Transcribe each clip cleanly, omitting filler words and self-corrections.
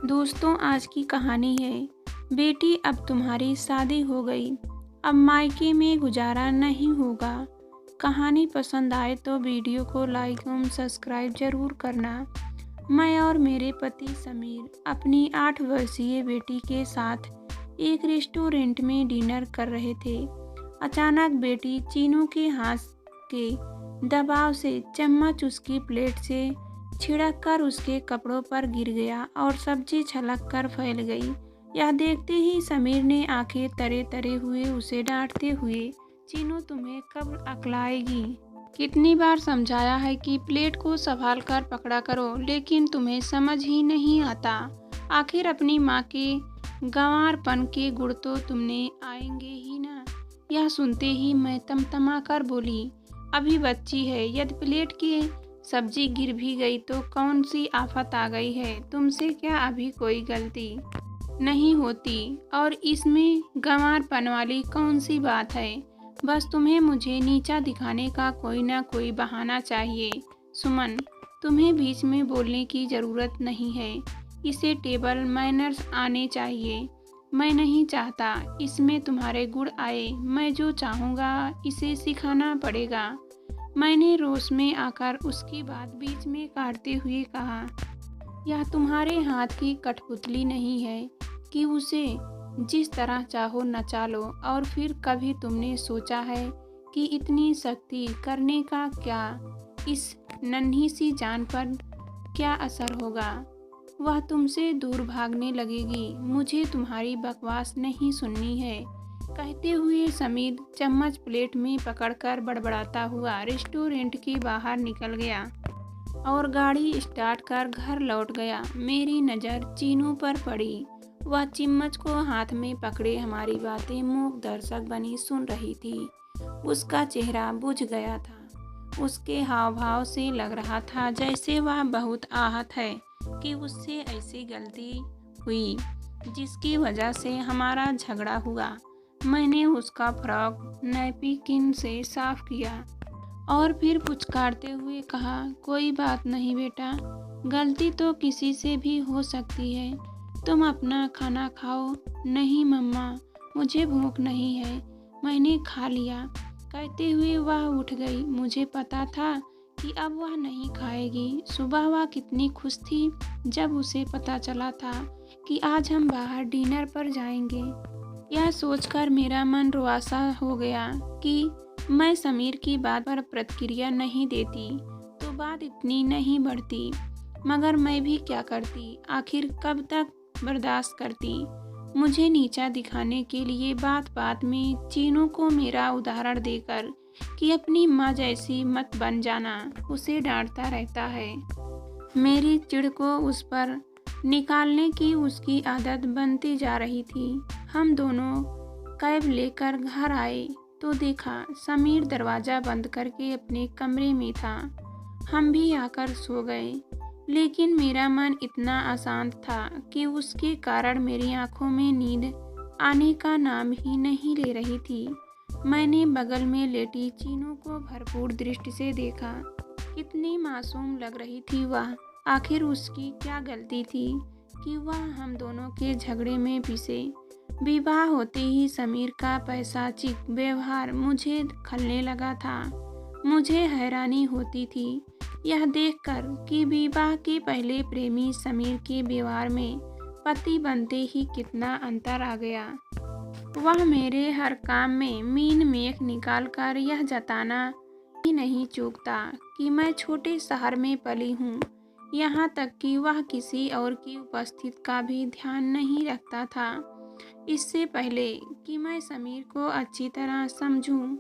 दोस्तों, आज की कहानी है बेटी अब तुम्हारी शादी हो गई, अब मायके में गुजारा नहीं होगा। कहानी पसंद आए तो वीडियो को लाइक एवं सब्सक्राइब जरूर करना। मैं और मेरे पति समीर अपनी 8 वर्षीय बेटी के साथ एक रेस्टोरेंट में डिनर कर रहे थे। अचानक बेटी चीनू के हाथ के दबाव से चम्मच उसकी प्लेट से छिड़क कर उसके कपड़ों पर गिर गया और सब्जी छलक कर फैल गई। यह देखते ही समीर ने आंखें तरे तरे हुए उसे डांटते हुए, चीनू तुम्हें कब अक्ल आएगी? कितनी बार समझाया है कि प्लेट को संभाल कर पकड़ा करो, लेकिन तुम्हें समझ ही नहीं आता। आखिर अपनी माँ के गंवारपन के गुण तो तुमने आएंगे ही ना। यह सुनते ही मैं तमतमा कर बोली, अभी बच्ची है, यदि प्लेट की सब्जी गिर भी गई तो कौन सी आफत आ गई है? तुमसे क्या अभी कोई गलती नहीं होती? और इसमें गंवारपन वाली कौन सी बात है? बस तुम्हें मुझे नीचा दिखाने का कोई ना कोई बहाना चाहिए। सुमन, तुम्हें बीच में बोलने की ज़रूरत नहीं है। इसे टेबल मैनर्स आने चाहिए। मैं नहीं चाहता इसमें तुम्हारे गुण आए। मैं जो चाहूँगा इसे सिखाना पड़ेगा। मैंने रोष में आकर उसकी बात बीच में काटते हुए कहा, यह तुम्हारे हाथ की कठपुतली नहीं है कि उसे जिस तरह चाहो नचा लो। और फिर कभी तुमने सोचा है कि इतनी सख्ती करने का क्या इस नन्ही सी जान पर क्या असर होगा? वह तुमसे दूर भागने लगेगी। मुझे तुम्हारी बकवास नहीं सुननी है। कहते हुए समीर चम्मच प्लेट में पकड़कर बड़बड़ाता हुआ रेस्टोरेंट के बाहर निकल गया और गाड़ी स्टार्ट कर घर लौट गया। मेरी नज़र चीनू पर पड़ी। वह चम्मच को हाथ में पकड़े हमारी बातें मूक दर्शक बनी सुन रही थी। उसका चेहरा बुझ गया था। उसके हाव भाव से लग रहा था जैसे वह बहुत आहत है कि उससे ऐसी गलती हुई जिसकी वजह से हमारा झगड़ा हुआ। मैंने उसका फ्रॉक नैपकिन से साफ किया और फिर पुचकारते हुए कहा, कोई बात नहीं बेटा, गलती तो किसी से भी हो सकती है। तुम अपना खाना खाओ। नहीं मम्मा, मुझे भूख नहीं है, मैंने खा लिया। कहते हुए वह उठ गई। मुझे पता था कि अब वह नहीं खाएगी। सुबह वह कितनी खुश थी जब उसे पता चला था कि आज हम बाहर डिनर पर जाएंगे। यह सोचकर मेरा मन रुआसा हो गया कि मैं समीर की बात पर प्रतिक्रिया नहीं देती तो बात इतनी नहीं बढ़ती। मगर मैं भी क्या करती? आखिर कब तक बर्दाश्त करती? मुझे नीचा दिखाने के लिए बात बात में चीनू को मेरा उदाहरण देकर कि अपनी माँ जैसी मत बन जाना, उसे डांटता रहता है। मेरी चिढ़ को उस पर निकालने की उसकी आदत बनती जा रही थी। हम दोनों कैब लेकर घर आए तो देखा समीर दरवाज़ा बंद करके अपने कमरे में था। हम भी आकर सो गए, लेकिन मेरा मन इतना अशांत था कि उसके कारण मेरी आंखों में नींद आने का नाम ही नहीं ले रही थी। मैंने बगल में लेटी चीनू को भरपूर दृष्टि से देखा। कितनी मासूम लग रही थी वह। आखिर उसकी क्या गलती थी कि वह हम दोनों के झगड़े में पिसे? विवाह होते ही समीर का पैशाचिक व्यवहार मुझे खलने लगा था। मुझे हैरानी होती थी यह देखकर कि विवाह के पहले प्रेमी समीर के व्यवहार में पति बनते ही कितना अंतर आ गया। वह मेरे हर काम में मीन मेख निकालकर यह जताना ही नहीं चूकता कि मैं छोटे शहर में पली हूँ। यहाँ तक कि वह किसी और की उपस्थिति का भी ध्यान नहीं रखता था। इससे पहले कि मैं समीर को अच्छी तरह समझूं,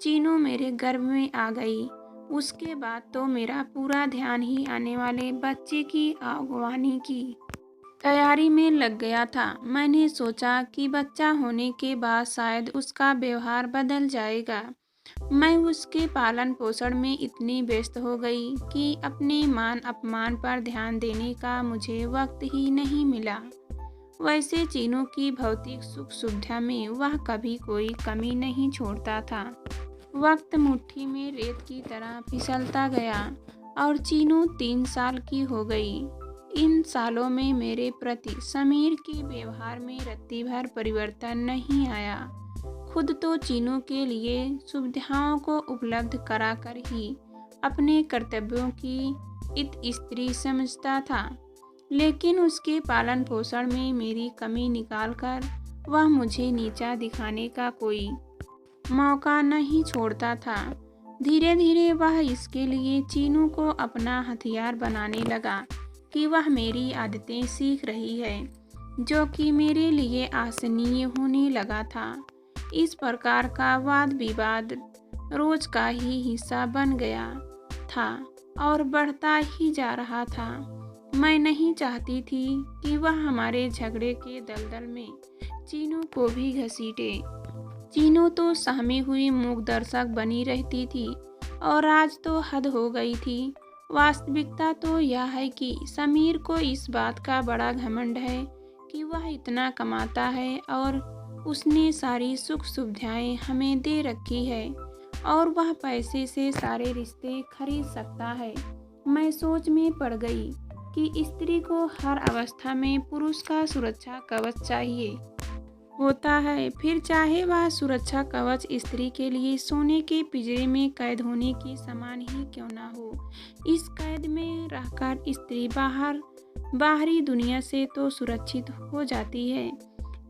चीनू मेरे गर्भ में आ गई। उसके बाद तो मेरा पूरा ध्यान ही आने वाले बच्चे की अगवानी की तैयारी में लग गया था। मैंने सोचा कि बच्चा होने के बाद शायद उसका व्यवहार बदल जाएगा। मैं उसके पालन पोषण में इतनी व्यस्त हो गई कि अपने मान अपमान पर ध्यान देने का मुझे वक्त ही नहीं मिला। वैसे चीनू की भौतिक सुख सुविधा में वह कभी कोई कमी नहीं छोड़ता था। वक्त मुट्ठी में रेत की तरह फिसलता गया और चीनू 3 साल की हो गई। इन सालों में मेरे प्रति समीर के व्यवहार में रत्ती भर परिवर्तन नहीं आया। खुद तो चीनू के लिए सुविधाओं को उपलब्ध कराकर ही अपने कर्तव्यों की इत स्त्री समझता था, लेकिन उसके पालन पोषण में मेरी कमी निकालकर वह मुझे नीचा दिखाने का कोई मौका नहीं छोड़ता था। धीरे धीरे वह इसके लिए चीनू को अपना हथियार बनाने लगा कि वह मेरी आदतें सीख रही है, जो कि मेरे लिए आसनीय होने लगा था। इस प्रकार का वाद विवाद रोज का ही हिस्सा बन गया था और बढ़ता ही जा रहा था। मैं नहीं चाहती थी कि वह हमारे झगड़े के दलदल में चीनू को भी घसीटे। चीनू तो सहमी हुई मूक दर्शक बनी रहती थी और आज तो हद हो गई थी। वास्तविकता तो यह है कि समीर को इस बात का बड़ा घमंड है कि वह इतना कमाता है और उसने सारी सुख सुविधाएं हमें दे रखी है और वह पैसे से सारे रिश्ते खरीद सकता है। मैं सोच में पड़ गई कि स्त्री को हर अवस्था में पुरुष का सुरक्षा कवच चाहिए होता है, फिर चाहे वह सुरक्षा कवच स्त्री के लिए सोने के पिंजरे में कैद होने के समान ही क्यों ना हो। इस कैद में रहकर स्त्री बाहरी दुनिया से तो सुरक्षित हो जाती है,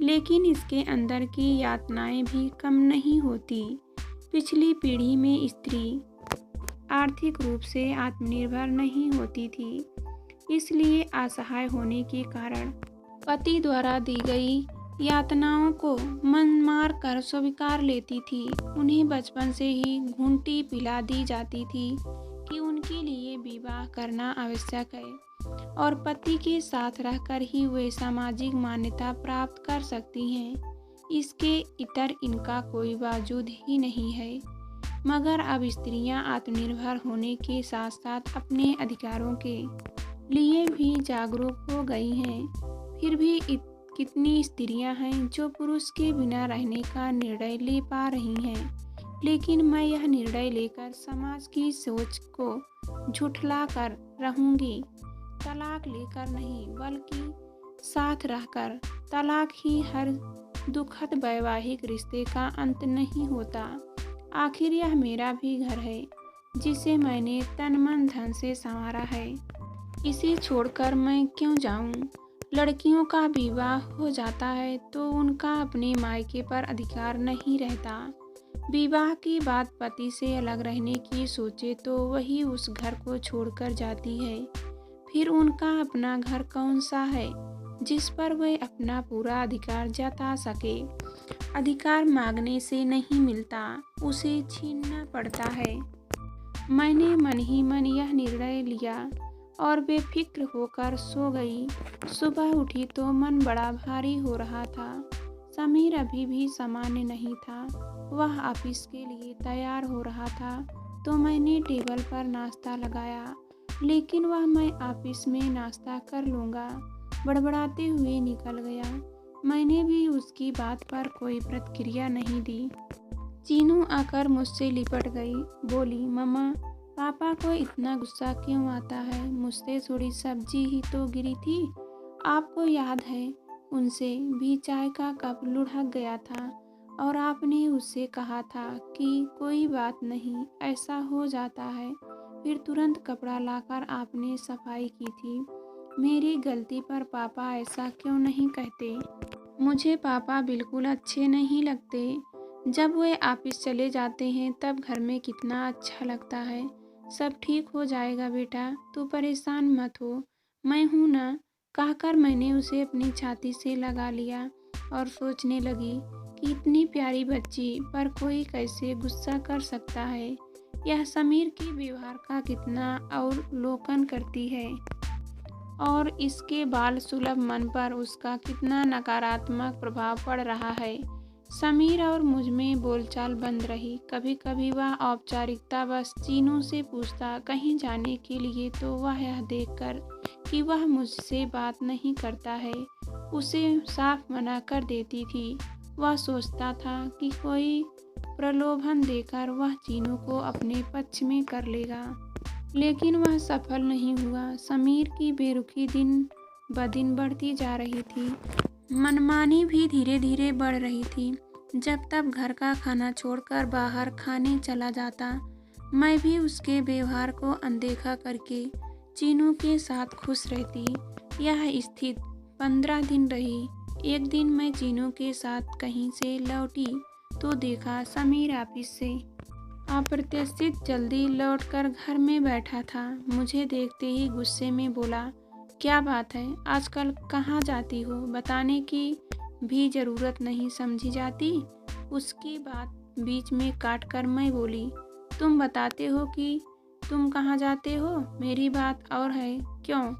लेकिन इसके अंदर की यातनाएं भी कम नहीं होती। पिछली पीढ़ी में स्त्री आर्थिक रूप से आत्मनिर्भर नहीं होती थी, इसलिए असहाय होने के कारण पति द्वारा दी गई यातनाओं को मन मार कर स्वीकार लेती थी। उन्हें बचपन से ही घूंटी पिला दी जाती थी कि उनके लिए विवाह करना आवश्यक है और पति के साथ रहकर ही वे सामाजिक मान्यता प्राप्त कर सकती हैं। इसके इतर इनका कोई वजूद ही नहीं है। मगर अब स्त्रियां आत्मनिर्भर होने के साथ साथ अपने अधिकारों के लिए भी जागरूक हो गई हैं। फिर भी कितनी स्त्रियां हैं जो पुरुष के बिना रहने का निर्णय ले पा रही हैं, लेकिन मैं यह निर्णय लेकर समाज की सोच को झुठला कर रहूंगी। तलाक लेकर नहीं, बल्कि साथ रहकर। तलाक ही हर दुखद वैवाहिक रिश्ते का अंत नहीं होता। आखिर यह मेरा भी घर है, जिसे मैंने तन मन धन से संवारा है। इसे छोड़कर मैं क्यों जाऊं? लड़कियों का विवाह हो जाता है तो उनका अपने मायके पर अधिकार नहीं रहता। विवाह के बाद पति से अलग रहने की सोचे तो वही उस घर को छोड़कर जाती है। फिर उनका अपना घर कौन सा है जिस पर वे अपना पूरा अधिकार जता सके? अधिकार मांगने से नहीं मिलता, उसे छीनना पड़ता है। मैंने मन ही मन यह निर्णय लिया और बेफिक्र होकर सो गई। सुबह उठी तो मन बड़ा भारी हो रहा था। समीर अभी भी सामान्य नहीं था। वह ऑफिस के लिए तैयार हो रहा था तो मैंने टेबल पर नाश्ता लगाया, लेकिन वह मैं ऑफिस में नाश्ता कर लूँगा बड़बड़ाते हुए निकल गया। मैंने भी उसकी बात पर कोई प्रतिक्रिया नहीं दी। चीनू आकर मुझसे लिपट गई, बोली, मम्मा, पापा को इतना गुस्सा क्यों आता है? मुझसे थोड़ी सब्जी ही तो गिरी थी। आपको याद है, उनसे भी चाय का कप लुढ़क गया था और आपने उससे कहा था कि कोई बात नहीं, ऐसा हो जाता है। फिर तुरंत कपड़ा लाकर आपने सफाई की थी। मेरी गलती पर पापा ऐसा क्यों नहीं कहते? मुझे पापा बिल्कुल अच्छे नहीं लगते। जब वे ऑफिस चले जाते हैं तब घर में कितना अच्छा लगता है। सब ठीक हो जाएगा बेटा, तू परेशान मत हो, मैं हूँ ना, कहकर मैंने उसे अपनी छाती से लगा लिया और सोचने लगी कि इतनी प्यारी बच्ची पर कोई कैसे गुस्सा कर सकता है। यह समीर के व्यवहार का कितना अवलोकन करती है और इसके बाल सुलभ मन पर उसका कितना नकारात्मक प्रभाव पड़ रहा है। समीर और मुझ में बोलचाल बंद रही। कभी कभी वह औपचारिकता बस चीनू से पूछता कहीं जाने के लिए, तो वह यह देखकर कि वह मुझसे बात नहीं करता है, उसे साफ मना कर देती थी। वह सोचता था कि कोई प्रलोभन देकर वह चीनू को अपने पक्ष में कर लेगा। लेकिन वह सफल नहीं हुआ। समीर की बेरुखी दिन ब दिन बढ़ती जा रही थी। मनमानी भी धीरे धीरे बढ़ रही थी। जब तब घर का खाना छोड़कर बाहर खाने चला जाता, मैं भी उसके व्यवहार को अनदेखा करके चीनू के साथ खुश रहती। यह स्थिति 15 दिन रही। एक दिन मैं चीनू के साथ कहीं से लौटी तो देखा समीर ऑफिस से अप्रत्याशित जल्दी लौटकर घर में बैठा था। मुझे देखते ही गुस्से में बोला, क्या बात है, आजकल कहाँ जाती हो? बताने की भी ज़रूरत नहीं समझी जाती। उसकी बात बीच में काट कर मैं बोली, तुम बताते हो कि तुम कहाँ जाते हो? मेरी बात और है। क्यों?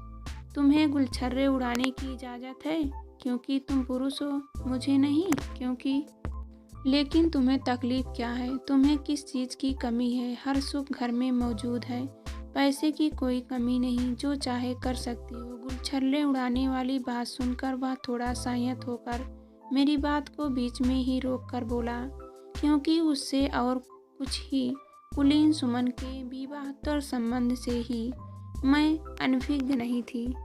तुम्हें गुलछर्रे उड़ाने की इजाज़त है क्योंकि तुम पुरुष हो, मुझे नहीं क्योंकि। लेकिन तुम्हें तकलीफ क्या है? तुम्हें किस चीज़ की कमी है? हर सुख घर में मौजूद है। पैसे की कोई कमी नहीं, जो चाहे कर सकती हो। गुलछर्रे उड़ाने वाली बात सुनकर वह थोड़ा संयत होकर मेरी बात को बीच में ही रोक कर बोला, क्योंकि उससे और कुछ ही कुलीन सुमन के विवाहोत्तर संबंध से ही मैं अनभिज्ञ नहीं थी।